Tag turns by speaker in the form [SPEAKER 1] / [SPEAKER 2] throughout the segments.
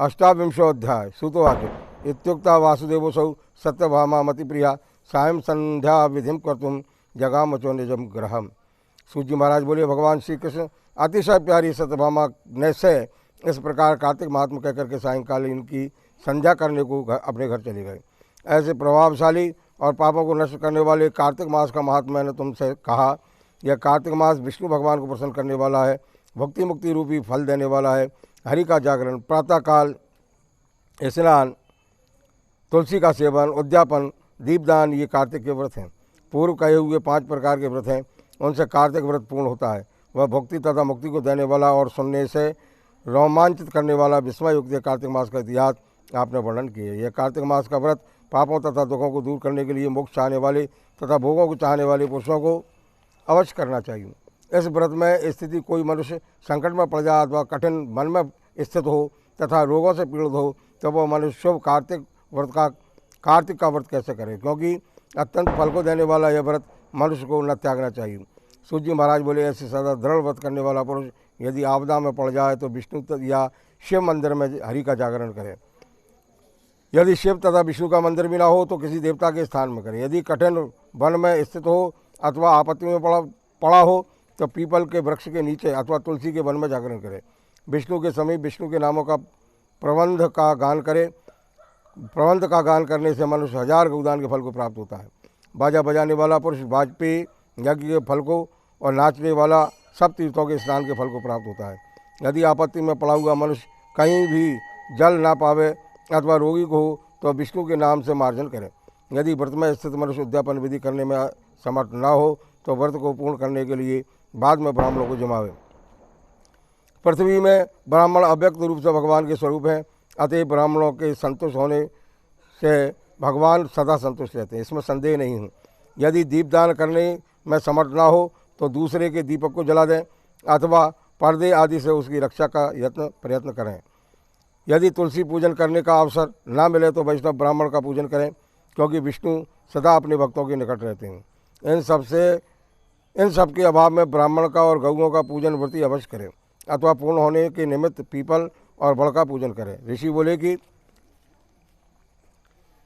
[SPEAKER 1] अष्टाविंशोऽध्याय सूतोवाच इत्युक्ता वासुदेवोऽसौ सत्यभामामतिप्रिया सायं संध्या विधिं कर्तुं जगामचो निजम गृहम। सूत जी महाराज बोले, भगवान श्री कृष्ण अतिशय प्यारी सत्यभामा ने से इस प्रकार कार्तिक महात्मा कहकर के सायंकाल इनकी संध्या करने को अपने घर चले गए। ऐसे प्रभावशाली और पापों को नष्ट करने वाले कार्तिक मास का महात्मा मैंने तुमसे कहा। यह कार्तिक मास विष्णु भगवान को प्रसन्न करने वाला है, भक्ति मुक्ति रूपी फल देने वाला है। हरि का जागरण, प्रातःकाल स्नान, तुलसी का सेवन, उद्यापन, दीपदान ये कार्तिक के व्रत हैं। पूर्व कहे हुए 5 प्रकार के व्रत हैं, उनसे कार्तिक व्रत पूर्ण होता है। वह भक्ति तथा मुक्ति को देने वाला और सुनने से रोमांचित करने वाला विस्मय युक्त कार्तिक मास का इतिहास आपने वर्णन किया। यह कार्तिक मास का व्रत पापों तथा दुखों को दूर करने के लिए मोक्ष चाहने वाले तथा भोगों को चाहने वाले पुरुषों को अवश्य करना चाहिए। इस व्रत में स्थिति कोई मनुष्य संकट में पड़ जाए अथवा कठिन मन में स्थित हो तथा रोगों से पीड़ित हो तो वह मनुष्य शुभ कार्तिक का व्रत कैसे करे, क्योंकि अत्यंत फल को देने वाला यह व्रत मनुष्य को न त्यागना चाहिए। सूत जी महाराज बोले, ऐसे सदा दृढ़ व्रत करने वाला पुरुष यदि आपदा में पड़ जाए तो विष्णु या शिव मंदिर में हरि का जागरण करे। यदि शिव तथा विष्णु का मंदिर भी ना हो तो किसी देवता के स्थान में करे। यदि कठिन वन में स्थित हो अथवा आपत्ति में पड़ा हो तो पीपल के वृक्ष के नीचे अथवा तुलसी के वन में जागरण करे। विष्णु के समीप विष्णु के नामों का प्रबंध का गान करे। प्रबंध का गान करने से मनुष्य 1000 गोदान के फल को प्राप्त होता है। बाजा बजाने वाला पुरुष वाजपेयी यज्ञ के फल को और नाचने वाला सब तीर्थों के स्नान के फल को प्राप्त होता है। यदि आपत्ति में पड़ा हुआ मनुष्य कहीं भी जल ना पावे अथवा रोगी को हो तो विष्णु के नाम से मार्जन करें। यदि व्रत में स्थित मनुष्य उद्यापन विधि करने में समर्थ न हो तो व्रत को पूर्ण करने के लिए बाद में ब्राह्मणों को जमावे। पृथ्वी में ब्राह्मण अव्यक्त रूप से भगवान के स्वरूप हैं, अतः ब्राह्मणों के संतुष्ट होने से भगवान सदा संतुष्ट रहते हैं, इसमें संदेह नहीं है। यदि दीपदान करने में समर्थ ना हो तो दूसरे के दीपक को जला दें अथवा पर्दे आदि से उसकी रक्षा का प्रयत्न करें। यदि तुलसी पूजन करने का अवसर ना मिले तो वैष्णव ब्राह्मण का पूजन करें, क्योंकि विष्णु सदा अपने भक्तों के निकट रहते हैं। इन सब के अभाव में ब्राह्मण का और गौओं का पूजन व्रती अवश्य करें अथवा पूर्ण होने के निमित्त पीपल और बड़ का पूजन करें। ऋषि बोले कि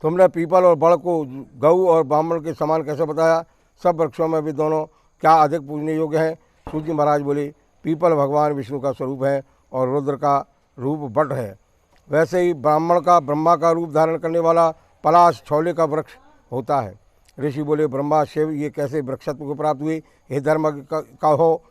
[SPEAKER 1] तुमने पीपल और बड़ को गौ और ब्राह्मण के समान कैसे बताया? सब वृक्षों में भी दोनों क्या अधिक पूजने योग्य हैं? सूत जी महाराज बोले, पीपल भगवान विष्णु का स्वरूप है और रुद्र का रूप बट है। वैसे ही ब्राह्मण का ब्रह्मा का रूप धारण करने वाला पलाश छौले का वृक्ष होता है। ऋषि बोले, ब्रह्मा शिव ये कैसे वृक्षत्व को प्राप्त हुए? हे धर्म का हो,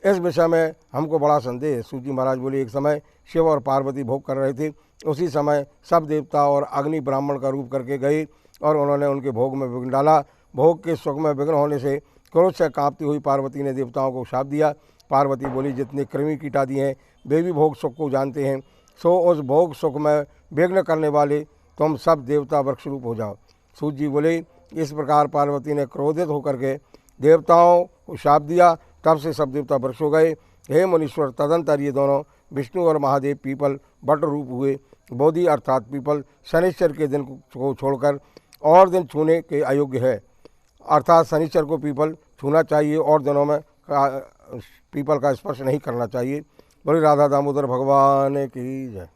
[SPEAKER 1] इस विषय में हमको बड़ा संदेह है। सूत जी महाराज बोले, एक समय शिव और पार्वती भोग कर रहे थे। उसी समय सब देवता और अग्नि ब्राह्मण का रूप करके गए और उन्होंने उनके भोग में विघ्न डाला। भोग के सुख में विघ्न होने से क्रोध से कांपती हुई पार्वती ने देवताओं को शाप दिया। पार्वती बोली, जितने कृमि कीटादि हैं वे भी भोग सुख को जानते हैं, सो उस भोग सुख में विघ्न करने वाले तुम सब देवता वृक्ष रूप हो जाओ। सूत जी बोले, इस प्रकार पार्वती ने क्रोधित होकर के देवताओं को शाप दिया। तब से सब देवता वृक्ष हो गए। हे मुनीश्वर, तदंतर ये दोनों विष्णु और महादेव पीपल बट रूप हुए। बोधि अर्थात पीपल शनिश्चर के दिन को छोड़कर और दिन छूने के अयोग्य है, अर्थात शनिश्चर को पीपल छूना चाहिए और दिनों में पीपल का स्पर्श नहीं करना चाहिए। बोले राधा दामोदर भगवान की जय।